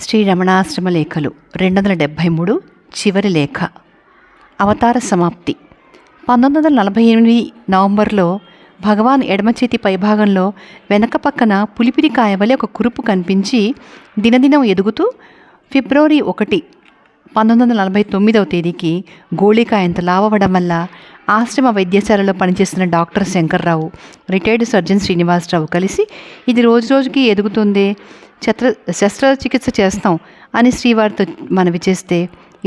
శ్రీ రమణాశ్రమ లేఖలు 273 చివరి లేఖ. అవతార సమాప్తి. 1948 నవంబర్లో భగవాన్ ఎడమచేతి పైభాగంలో వెనక పక్కన పులిపిరి కాయవలే ఒక కురుపు కనిపించి దినదినం ఎదుగుతూ ఫిబ్రవరి 1, 1949 తేదీకి గోళీకాయంత లావవడం వల్ల ఆశ్రమ వైద్యశాలలో పనిచేస్తున్న doctor Shankarrao, retired surgeon Srinivasarao కలిసి ఇది రోజురోజుకి ఎదుగుతుంది, శస్త్రచికిత్స చేస్తాం అని శ్రీవారితో మనవి చేస్తే,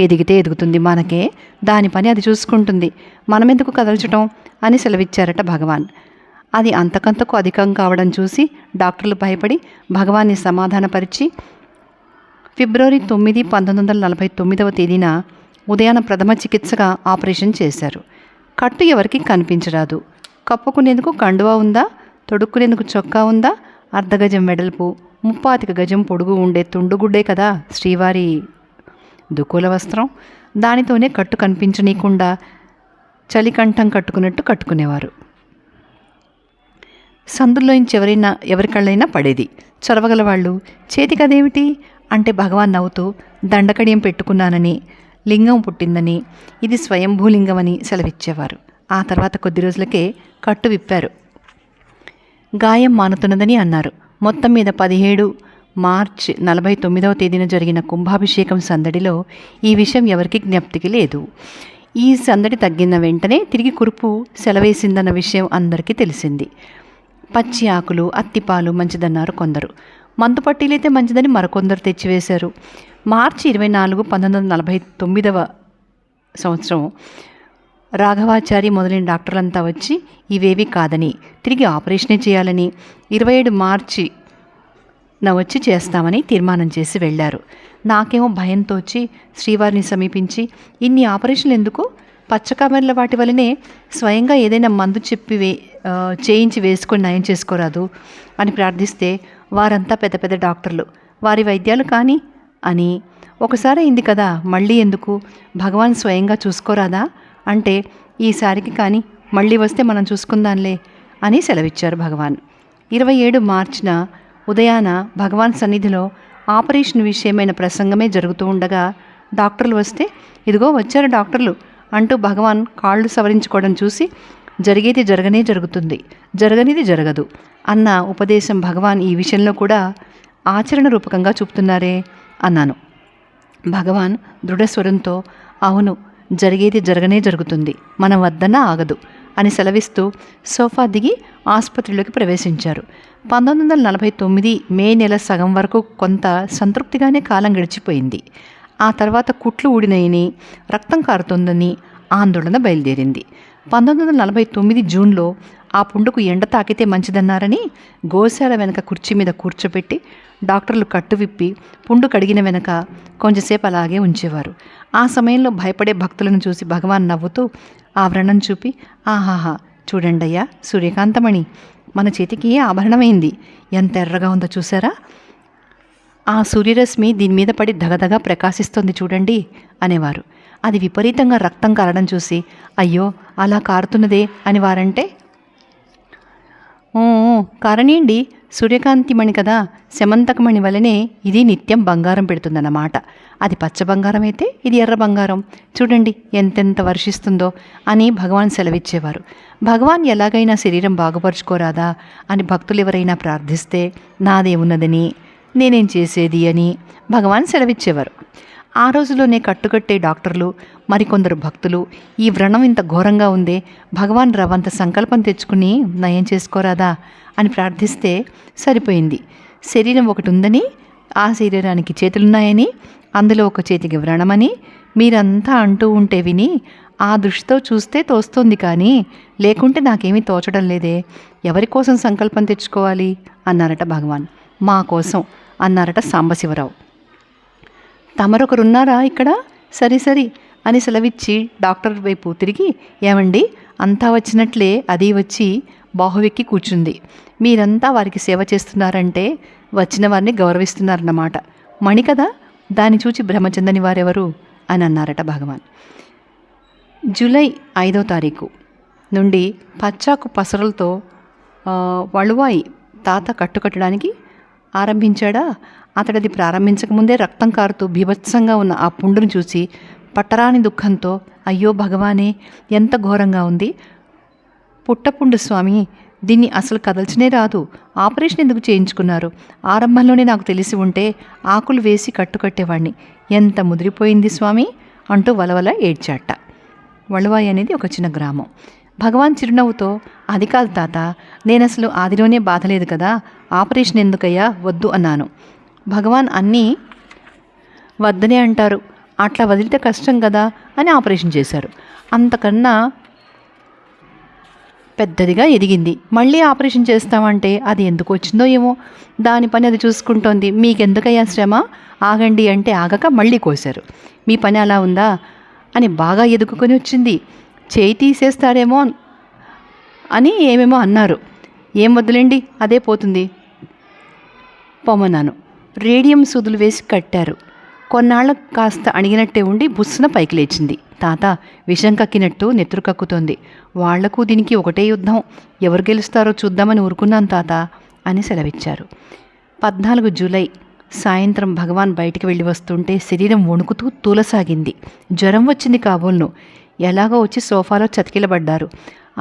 ఎదిగితే ఎదుగుతుంది, మనకే దాని పని అది చూసుకుంటుంది, మనమెందుకు కదల్చటం అని సెలవిచ్చారట భగవాన్. అది అంతకంతకు అధికం కావడం చూసి డాక్టర్లు భయపడి భగవాన్ని సమాధానపరిచి ఫిబ్రవరి 9, 1949 తేదీన ఉదయాన ప్రథమ చికిత్సగా ఆపరేషన్ చేశారు. కట్టు ఎవరికి కనిపించరాదు. కప్పుకునేందుకు కండువా ఉందా, తొడుక్కునేందుకు చొక్కా ఉందా, అర్ధగజం వెడల్పు 35 గజం పొడుగు ఉండే తుండుగుడ్డే కదా శ్రీవారి దుకుల వస్త్రం. దానితోనే కట్టు కనిపించనీయకుండా చలికంఠం కట్టుకున్నట్టు కట్టుకునేవారు. సందుల్లోంచి ఎవరికళ్ళైనా పడేది. చొరవగల వాళ్ళు చేతికదేమిటి అంటే భగవాన్ నవ్వుతూ దండకడియం పెట్టుకున్నానని, లింగం పుట్టిందని, ఇది స్వయంభూలింగమని సెలవిచ్చేవారు. ఆ తర్వాత కొద్ది రోజులకే కట్టు విప్పారు. గాయం మానుతున్నదని అన్నారు. మొత్తం మీద 17 మార్చి 49 తేదీన జరిగిన కుంభాభిషేకం సందడిలో ఈ విషయం ఎవరికి జ్ఞప్తికి లేదు. ఈ సందడి తగ్గిన వెంటనే తిరిగి కురుపు సెలవేసిందన్న విషయం అందరికీ తెలిసింది. పచ్చి ఆకులు, అత్తిపాలు మంచిదన్నారు కొందరు, మందు పట్టీలైతే మంచిదని మరికొందరు తెచ్చివేశారు. మార్చి 24, 1949 సంవత్సరం రాఘవాచారి మొదలైన డాక్టర్లంతా వచ్చి ఇవేవి కాదని, తిరిగి ఆపరేషనే చేయాలని, 27 మార్చి వచ్చి చేస్తామని తీర్మానం చేసి వెళ్ళారు. నాకేమో భయంతో వచ్చి శ్రీవారిని సమీపించి, ఇన్ని ఆపరేషన్లు ఎందుకు, పచ్చకామెర్ల వాటి వల్లనే స్వయంగా ఏదైనా మందు చెప్పి చేయించి వేసుకొని నయం చేసుకోరాదు అని ప్రార్థిస్తే, వారంతా పెద్ద పెద్ద డాక్టర్లు, వారి వైద్యాలు కానీ అని, ఒకసారి అయింది కదా మళ్ళీ ఎందుకు, భగవాన్ స్వయంగా చూసుకోరాదా అంటే, ఈసారికి కానీ మళ్ళీ వస్తే మనం చూసుకుందాంలే అని సెలవిచ్చారు భగవాన్. 27 మార్చిన ఉదయాన భగవాన్ సన్నిధిలో ఆపరేషన్ విషయమైన ప్రసంగమే జరుగుతూ ఉండగా డాక్టర్లు వస్తే, ఇదిగో వచ్చారు డాక్టర్లు అంటూ భగవాన్ కాళ్ళు సవరించుకోవడం చూసి, జరిగేది జరగనే జరుగుతుంది, జరగనిది జరగదు అన్న ఉపదేశం భగవాన్ ఈ విషయంలో కూడా ఆచరణ రూపకంగా చూపుతున్నారే అన్నాను. భగవాన్ దృఢస్వరంతో, అవును, జరిగేది జరగనే జరుగుతుంది, మనం వద్దన్నా ఆగదు అని సెలవిస్తూ సోఫా దిగి ఆసుపత్రిలోకి ప్రవేశించారు. 1949 మే నెల సగం వరకు కొంత సంతృప్తిగానే కాలం గడిచిపోయింది. ఆ తర్వాత కుట్లు ఊడినయని, రక్తం కారుతోందని ఆందోళన బయలుదేరింది. 1949 జూన్లో ఆ పుండుకు ఎండ తాకితే మంచిదన్నారని గోశాల వెనక కుర్చీ మీద కూర్చోబెట్టి డాక్టర్లు కట్టు విప్పి పుండు కడిగిన వెనక కొంచెంసేపు అలాగే ఉంచేవారు. ఆ సమయంలో భయపడే భక్తులను చూసి భగవాన్ నవ్వుతూ ఆ వ్రణం చూపి, ఆహాహా, చూడండయ్యా సూర్యకాంతమణి, మన చేతికి ఆభరణమైంది, ఎంత ఎర్రగా ఉందో చూసారా, ఆ సూర్యరశ్మి దీని మీద పడి దగదగా ప్రకాశిస్తోంది చూడండి అనేవారు. అది విపరీతంగా రక్తం కారడం చూసి, అయ్యో అలా కారుతున్నదే అని వారంటే, కారణీయండి, సూర్యకాంతిమణి కదా, శమంతకమణి వలనే ఇది నిత్యం బంగారం పెడుతుందన్నమాట, అది పచ్చ బంగారం అయితే ఇది ఎర్ర బంగారం, చూడండి ఎంతెంత వర్షిస్తుందో అని భగవాన్ సెలవిచ్చేవారు. భగవాన్ ఎలాగైనా శరీరం బాగుపరుచుకోరాదా అని భక్తులు ఎవరైనా ప్రార్థిస్తే, నాదేమున్నదని, నేనేం చేసేది అని భగవాన్ సెలవిచ్చేవారు. ఆ రోజులోనే కట్టుకట్టే డాక్టర్లు, మరికొందరు భక్తులు, ఈ వ్రణం ఇంత ఘోరంగా ఉందే, భగవాన్ రవంత సంకల్పం తెచ్చుకుని నయం చేసుకోరాదా అని ప్రార్థిస్తే సరిపోయింది. శరీరం ఒకటి ఉందని, ఆ శరీరానికి చేతులున్నాయని, అందులో ఒక చేతికి వ్రణమని మీరంతా అంటూ ఉంటే విని ఆ దృష్టితో చూస్తే తోస్తోంది, కానీ లేకుంటే నాకేమీ తోచడం లేదే, ఎవరి కోసం సంకల్పం తెచ్చుకోవాలి అన్నారట భగవాన్. మా కోసం అన్నారట సాంబశివరావు. తమరొకరున్నారా ఇక్కడ, సరి సరి అని సెలవిచ్చి డాక్టర్ వైపు తిరిగి, ఏమండి అంతా వచ్చినట్లే అది వచ్చి బాహువెక్కి కూర్చుంది, మీరంతా వారికి సేవ చేస్తున్నారంటే వచ్చిన వారిని గౌరవిస్తున్నారన్నమాట, మణి కదా, దాన్ని చూచి భ్రమ చెందని వారెవరు అని అన్నారట భగవాన్. జూలై 5వ తారీఖు నుండి పచ్చాకు పసరలతో వళువాయి తాత కట్టుకట్టడానికి ఆరంభించాడా? అతడది ప్రారంభించకముందే రక్తం కారుతూ బీభత్సంగా ఉన్న ఆ పుండును చూసి పట్టరాని దుఃఖంతో, అయ్యో భగవానే, ఎంత ఘోరంగా ఉంది! పుట్టపుండు స్వామి, దీన్ని అసలు కదల్చనే రాదు. ఆపరేషన్ ఎందుకు చేయించుకున్నారు? ఆరంభంలోనే నాకు తెలిసి ఉంటే ఆకులు వేసి కట్టుకట్టేవాణ్ణి. ఎంత ముదిరిపోయింది స్వామి అంటూ వలవల ఏడ్చాట. వళవాయి అనేది ఒక చిన్న గ్రామం. భగవాన్ చిరునవ్వుతో, అది కాదు తాత, నేనసలు ఆదిలోనే బాధలేదు కదా, ఆపరేషన్ ఎందుకయ్యా, వద్దు అన్నాను. భగవాన్ అన్నీ వద్దనే అంటారు, అట్లా వదిలితే కష్టం కదా అని ఆపరేషన్ చేశారు. అంతకన్నా పెద్దదిగా ఎదిగింది. మళ్ళీ ఆపరేషన్ చేస్తామంటే అది ఎందుకు వచ్చిందో ఏమో, దాని పని అది చూసుకుంటోంది. మీకెందుకయ్యా శ్రమ, ఆగండి అంటే ఆగక మళ్ళీ కోశారు. మీ పని అలా ఉందా అని బాగా ఎదుగుకొని వచ్చింది. చేయి తీసేస్తారేమో అని ఏమేమో అన్నారు. ఏం వద్దులేండి, అదే పోతుంది పొమ్మన్నాను. రేడియం సూదులు వేసి కట్టారు. కొన్నాళ్ళ కాస్త అణిగినట్టే ఉండి బుస్సున పైకి లేచింది. తాత, విషం కక్కినట్టు నెత్తురు కక్కుతోంది. వాళ్లకు దీనికి ఒకటే యుద్ధం, ఎవరు గెలుస్తారో చూద్దామని ఊరుకున్నాను తాత అని సెలవిచ్చారు. 14 జూలై సాయంత్రం భగవాన్ బయటికి వెళ్ళి వస్తుంటే శరీరం వణుకుతూ తూలసాగింది. జ్వరం వచ్చింది కాబోల్ను. ఎలాగో వచ్చి సోఫాలో చతికిలబడ్డారు.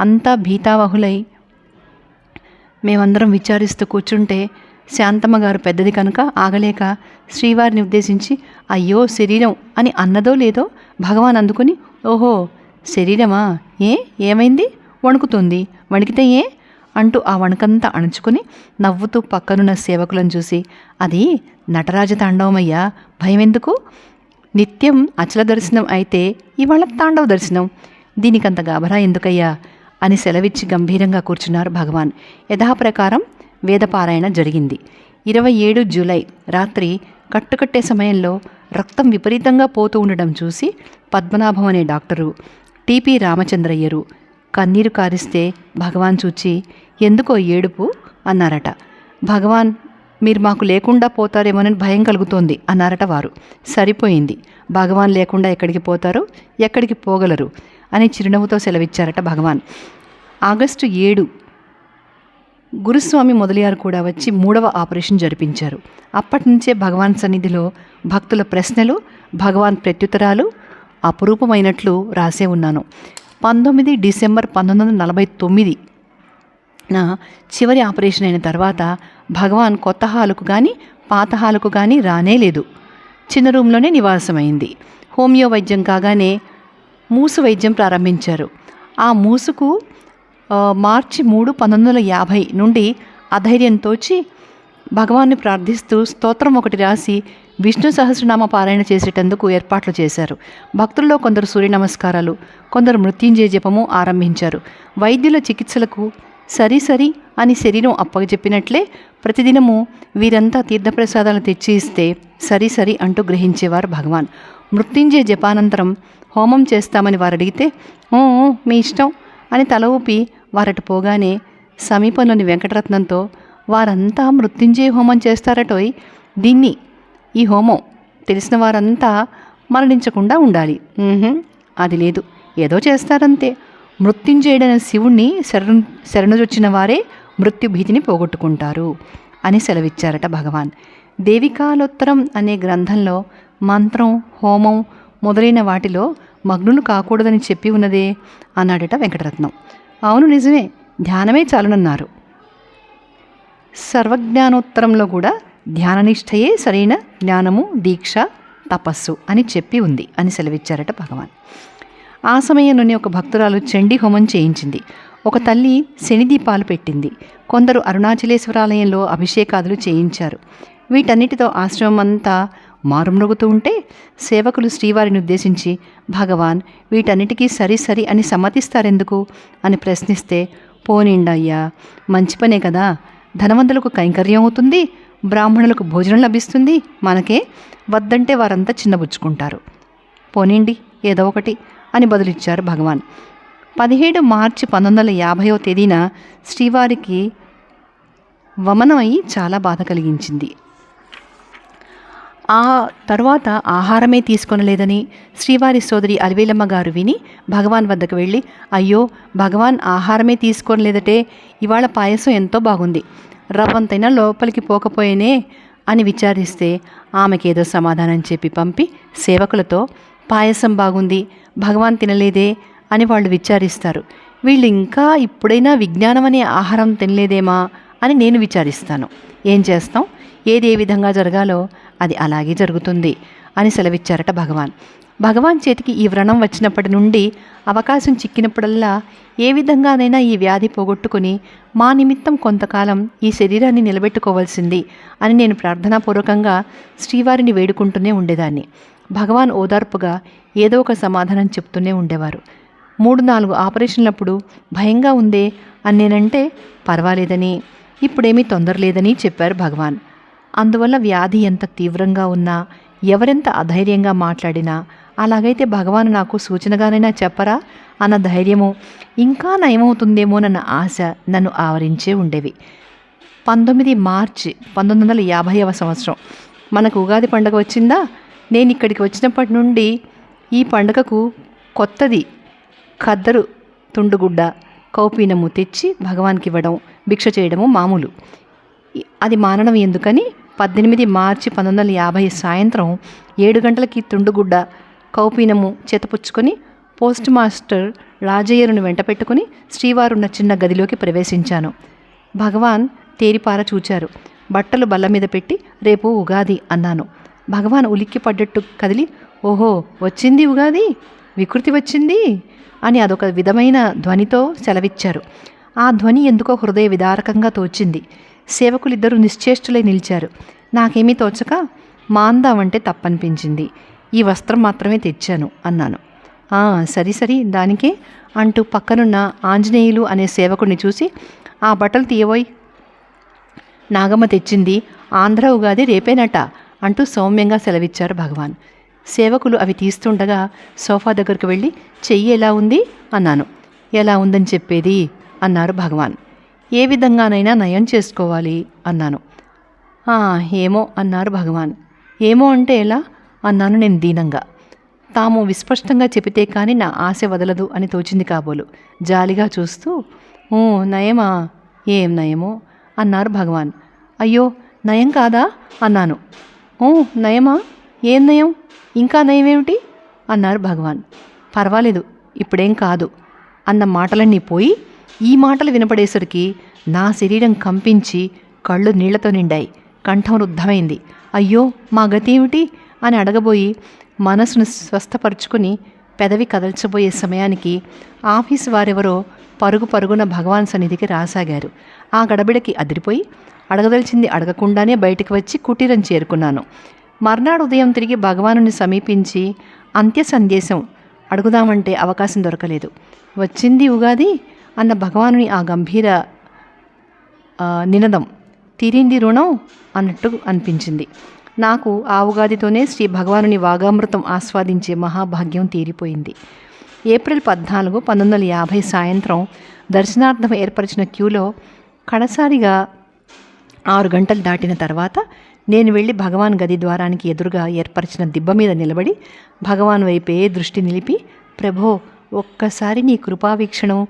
అంతా భీతావహులై మేమందరం విచారిస్తూ కూర్చుంటే శాంతమ్మ గారు పెద్దది కనుక ఆగలేక శ్రీవారిని ఉద్దేశించి, అయ్యో శరీరం అని అన్నదో లేదో భగవాన్ అందుకుని, ఓహో శరీరమా, ఏమైంది, వణుకుతుంది, వణికితే ఏ అంటూ ఆ వణుకంతా అణుచుకుని నవ్వుతూ పక్కనున్న సేవకులను చూసి, అది నటరాజ తాండవమయ్యా, భయమెందుకు, నిత్యం అచల దర్శనం అయితే ఇవాళ తాండవ దర్శనం, దీనికంత గాభరా ఎందుకయ్యా అని సెలవిచ్చి గంభీరంగా కూర్చున్నారు భగవాన్. యథాప్రకారం వేదపారాయణ జరిగింది. 27 జూలై రాత్రి కట్టుకట్టే సమయంలో రక్తం విపరీతంగా పోతూ ఉండడం చూసి పద్మనాభం అనే డాక్టరు, టిపి రామచంద్రయ్యరు కన్నీరు కారిస్తే భగవాన్ చూచి, ఎందుకో ఏడుపు అన్నారట. భగవాన్, మీరు మాకు లేకుండా పోతారేమోనని భయం కలుగుతోంది అన్నారట వారు. సరిపోయింది, భగవాన్ లేకుండా ఎక్కడికి పోతారు, ఎక్కడికి పోగలరు అని చిరునవ్వుతో సెలవిచ్చారట భగవాన్. ఆగస్టు 7 గురుస్వామి మొదలయారు కూడా వచ్చి 3వ ఆపరేషన్ జరిపించారు. అప్పటి నుంచే భగవాన్ సన్నిధిలో భక్తుల ప్రశ్నలు, భగవాన్ ప్రత్యుత్తరాలు అపురూపమైనట్లు రాసే ఉన్నాను. 19 డిసెంబర్ 1949 నా చివరి ఆపరేషన్ అయిన తర్వాత భగవాన్ కొత్త హాలుకు కానీ పాత హాలుకు కానీ రానే లేదు. చిన్న రూమ్లోనే నివాసమైంది. హోమియో వైద్యం కాగానే మూసు వైద్యం ప్రారంభించారు. ఆ మూసుకు మార్చి 3, 1950 నుండి అధైర్యంతోచి భగవాన్ని ప్రార్థిస్తూ స్తోత్రం ఒకటి రాసి విష్ణు సహస్రనామ పారాయణ చేసేటందుకు ఏర్పాట్లు చేశారు. భక్తుల్లో కొందరు సూర్య నమస్కారాలు, కొందరు మృత్యుంజయ జపము ఆరంభించారు. వైద్యుల చికిత్సలకు సరి అని శరీరం అప్పగజెప్పినట్లే ప్రతిదినము వీరంతా తీర్థప్రసాదాలు తెచ్చి ఇస్తే సరి అంటూ గ్రహించేవారు భగవాన్. మృత్యుంజయ జపానంతరం హోమం చేస్తామని వారు అడిగితే, మీ ఇష్టం అని తల ఊపి వారటు పోగానే సమీపంలోని వెంకటరత్నంతో, వారంతా మృత్యుంజయ హోమం చేస్తారటోయ్, ఈ హోమం తెలిసిన వారంతా మరణించకుండా ఉండాలి. అది లేదు, ఏదో చేస్తారంతే. మృత్యుంజయుడైన శివుణ్ణి శరణుజొచ్చిన వారే మృత్యుభీతిని పోగొట్టుకుంటారు అని సెలవిచ్చారట భగవాన్. దేవికాలోత్తరం అనే గ్రంథంలో మంత్రం, హోమం మొదలైన వాటిలో మగ్నులు కాకూడదని చెప్పి ఉన్నదే అన్నాడట వెంకటరత్నం. అవును, నిజమే, ధ్యానమే చాలునన్నారు. సర్వజ్ఞానోత్తరంలో కూడా ధ్యాననిష్టయే సరైన జ్ఞానము, దీక్ష, తపస్సు అని చెప్పి ఉంది అని సెలవిచ్చారట భగవాన్. ఆ సమయంలోనే ఒక భక్తురాలు చండీ హోమం చేయించింది. ఒక తల్లి శనిదీపాలు పెట్టింది. కొందరు అరుణాచలేశ్వరాలయంలో అభిషేకాదులు చేయించారు. వీటన్నిటితో ఆశ్రమం అంతా మారుమ్రోగుతూ ఉంటే సేవకులు శ్రీవారిని ఉద్దేశించి, భగవాన్ వీటన్నిటికీ సరి అని సమ్మతిస్తారెందుకు అని ప్రశ్నిస్తే, పోనిండయ్యా, మంచి పనే కదా, ధనవంతులకు కైంకర్యం అవుతుంది, బ్రాహ్మణులకు భోజనం లభిస్తుంది, మనకే వద్దంటే వారంతా చిన్నబుచ్చుకుంటారు, పోనిండి ఏదో ఒకటి అని బదులిచ్చారు భగవాన్. 17 మార్చి 1950వ తేదీన శ్రీవారికి వమనమై చాలా బాధ కలిగించింది. ఆ తరువాత ఆహారమే తీసుకొనలేదని శ్రీవారి సోదరి అలివేలమ్మ గారు విని భగవాన్ వద్దకు వెళ్ళి, అయ్యో భగవాన్ ఆహారమే తీసుకోలేదటే, ఇవాళ పాయసం ఎంతో బాగుంది, రవ్వంతైనా లోపలికి పోకపోయేనే అని విచారిస్తే ఆమెకేదో సమాధానం చెప్పి పంపి సేవకులతో పాయసం బాగుంది, భగవాన్ తినలేదే అని వాళ్ళు విచారిస్తారు. వీళ్ళు ఇంకా ఇప్పుడైనా విజ్ఞానం అనే ఆహారం తినలేదేమా అని నేను విచారిస్తాను. ఏం చేస్తాం, ఏది ఏ విధంగా జరగాలో అది అలాగే జరుగుతుంది అని సెలవిచ్చారట భగవాన్. భగవాన్ చేతికి ఈ వ్రణం వచ్చినప్పటి నుండి అవకాశం చిక్కినప్పుడల్లా ఏ విధంగానైనా ఈ వ్యాధి పోగొట్టుకుని మా నిమిత్తం కొంతకాలం ఈ శరీరాన్ని నిలబెట్టుకోవాల్సింది అని నేను ప్రార్థనాపూర్వకంగా శ్రీవారిని వేడుకుంటూనే ఉండేదాన్ని. భగవాన్ ఓదార్పుగా ఏదో ఒక సమాధానం చెప్తూనే ఉండేవారు. 3-4 ఆపరేషన్లప్పుడు భయంగా ఉందే అని నేనంటే పర్వాలేదని, ఇప్పుడేమీ తొందర లేదని చెప్పారు భగవాన్. అందువల్ల వ్యాధి ఎంత తీవ్రంగా ఉన్నా, ఎవరెంత అధైర్యంగా మాట్లాడినా, అలాగైతే భగవాన్ నాకు సూచనగానైనా చెప్పరా అన్న ధైర్యము, ఇంకా నయమవుతుందేమోనన్న ఆశ నన్ను ఆవరించే ఉండేవి. 19 మార్చి 1950వ సంవత్సరం మనకు ఉగాది పండుగ వచ్చిందా. నేను ఇక్కడికి వచ్చినప్పటి నుండి ఈ పండుగకు కొత్తది ఖద్దరు తుండుగుడ్డ కౌపీనము తెచ్చి భగవాన్కి ఇవ్వడం, భిక్ష చేయడము మామూలు. అది మానడం ఎందుకని 18 మార్చి 1950 సాయంత్రం 7 గంటలకి తుండుగుడ్డ కౌపీనము చేతపుచ్చుకొని పోస్ట్ మాస్టర్ రాజయ్యరును వెంట పెట్టుకుని శ్రీవారున్న చిన్న గదిలోకి ప్రవేశించాను. భగవాన్ తేరిపార చూచారు. బట్టలు బల్ల మీద పెట్టి రేపు ఉగాది అన్నాను. భగవాన్ ఉలిక్కి పడ్డట్టు కదిలి, ఓహో వచ్చింది ఉగాది, వికృతి వచ్చింది అని అదొక విధమైన ధ్వనితో సెలవిచ్చారు. ఆ ధ్వని ఎందుకో హృదయ విదారకంగా తోచింది. సేవకులిద్దరూ నిశ్చేష్టులై నిలిచారు. నాకేమీ తోచక మాందామంటే తప్పనిపించింది. ఈ వస్త్రం మాత్రమే తెచ్చాను అన్నాను. సరి సరి దానికే అంటూ పక్కనున్న ఆంజనేయులు అనే సేవకుడిని చూసి, ఆ బట్టలు తీయబోయ్, నాగమ్మ తెచ్చింది, ఆంధ్ర ఉగాది రేపేనట అంటూ సౌమ్యంగా సెలవిచ్చారు భగవాన్. సేవకులు అవి తీస్తుండగా సోఫా దగ్గరకు వెళ్ళి, చెయ్యి ఎలా ఉంది అన్నాను. ఎలా ఉందని చెప్పేది అన్నారు భగవాన్. ఏ విధంగానైనా నయం చేసుకోవాలి అన్నాను. ఏమో అన్నారు భగవాన్. ఏమో అంటే ఎలా అన్నాను నేను దీనంగా. తాము విస్పష్టంగా చెబితే కానీ నా ఆశ వదలదు అని తోచింది కాబోలు. జాలిగా చూస్తూ, నయమా, ఏం నయమో అన్నారు భగవాన్. అయ్యో నయం కాదా అన్నాను. నయమా, ఏం నయం, ఇంకా నయమేమిటి అన్నారు భగవాన్. పర్వాలేదు, ఇప్పుడేం కాదు అన్న మాటలన్నీ పోయి ఈ మాటలు వినపడేసరికి నా శరీరం కంపించి కళ్ళు నీళ్లతో నిండాయి, కంఠం రుద్ధమైంది. అయ్యో మా గతి ఏమిటి అని అడగబోయి మనసును స్వస్థపరుచుకుని పెదవి కదల్చబోయే సమయానికి ఆఫీసు వారెవరో పరుగు పరుగున భగవాన్ సన్నిధికి రాసాగారు. ఆ గడబిడకి అదిరిపోయి అడగదలిచింది అడగకుండానే బయటికి వచ్చి కుటీరం చేరుకున్నాను. మర్నాడు ఉదయం తిరిగి భగవానుని సమీపించి అంత్య సందేశం అడుగుదామంటే అవకాశం దొరకలేదు. వచ్చింది ఉగాది అన్న భగవానుని ఆ గంభీర నినదం తీరింది రుణం అన్నట్టు అనిపించింది. నాకు ఆ ఉగాదితోనే శ్రీ భగవానుని వాగామృతం ఆస్వాదించే మహాభాగ్యం తీరిపోయింది. ఏప్రిల్ 14, 1950 సాయంత్రం దర్శనార్థం ఏర్పరిచిన క్యూలో కడసారిగా 6 గంటలు దాటిన తర్వాత నేను వెళ్ళి భగవాన్ గది ద్వారానికి ఎదురుగా ఏర్పరిచిన దిబ్బ మీద నిలబడి భగవాన్ వైపే దృష్టి నిలిపి, ప్రభో ఒక్కసారి నీ కృపావీక్షణం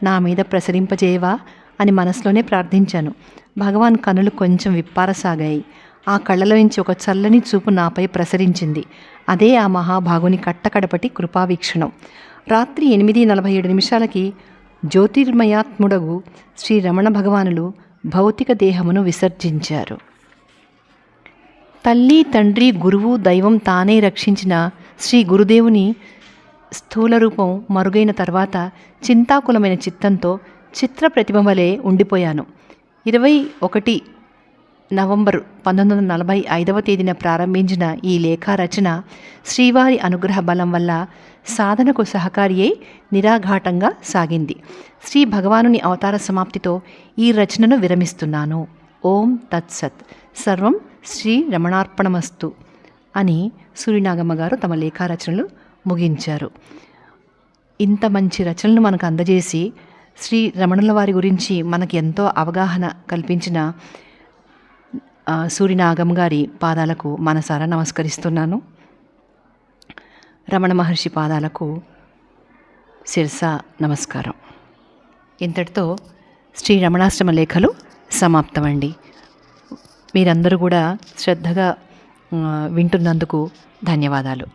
నా మీద ప్రసరింపజేయవా అని మనసులోనే ప్రార్థించాను. భగవాన్ కనులు కొంచెం విప్పారసాగాయి. ఆ కళ్ళలోంచి ఒక చల్లని చూపు నాపై ప్రసరించింది. అదే ఆ మహాభాగుని కట్టకడపటి కృపావీక్షణం. రాత్రి 8:47 జ్యోతిర్మయాత్ముడగు శ్రీ రమణ భగవానులు భౌతిక దేహమును విసర్జించారు. తల్లి, తండ్రి, గురువు, దైవం తానే రక్షించిన శ్రీ గురుదేవుని స్థూల రూపం మరుగైన తర్వాత చింతాకులమైన చిత్తంతో చిత్ర ప్రతిమ వలె ఉండిపోయాను. 21 నవంబర్ 1945వ తేదీన ప్రారంభించిన ఈ లేఖా రచన శ్రీవారి అనుగ్రహ బలం వల్ల సాధనకు సహకారి అయి నిరాఘాటంగా సాగింది. శ్రీ భగవానుని అవతార సమాప్తితో ఈ రచనను విరమిస్తున్నాను. ఓం తత్సత్. సర్వం శ్రీ రమణార్పణమస్తు అని సూరినాగమ్మ గారు తమ లేఖా రచనలు ముగించారు. ఇంత మంచి రచనలు మనకు అందజేసి శ్రీ రమణుల వారి గురించి మనకి ఎంతో అవగాహన కల్పించిన సూరినాగమ్మ గారి పాదాలకు మనసారా నమస్కరిస్తున్నాను. రమణ మహర్షి పాదాలకు శిరస నమస్కారం. ఇంతటితో శ్రీ రమణాశ్రమ లేఖలు సమాప్తమండి. మీరందరూ కూడా శ్రద్ధగా వింటున్నందుకు ధన్యవాదాలు.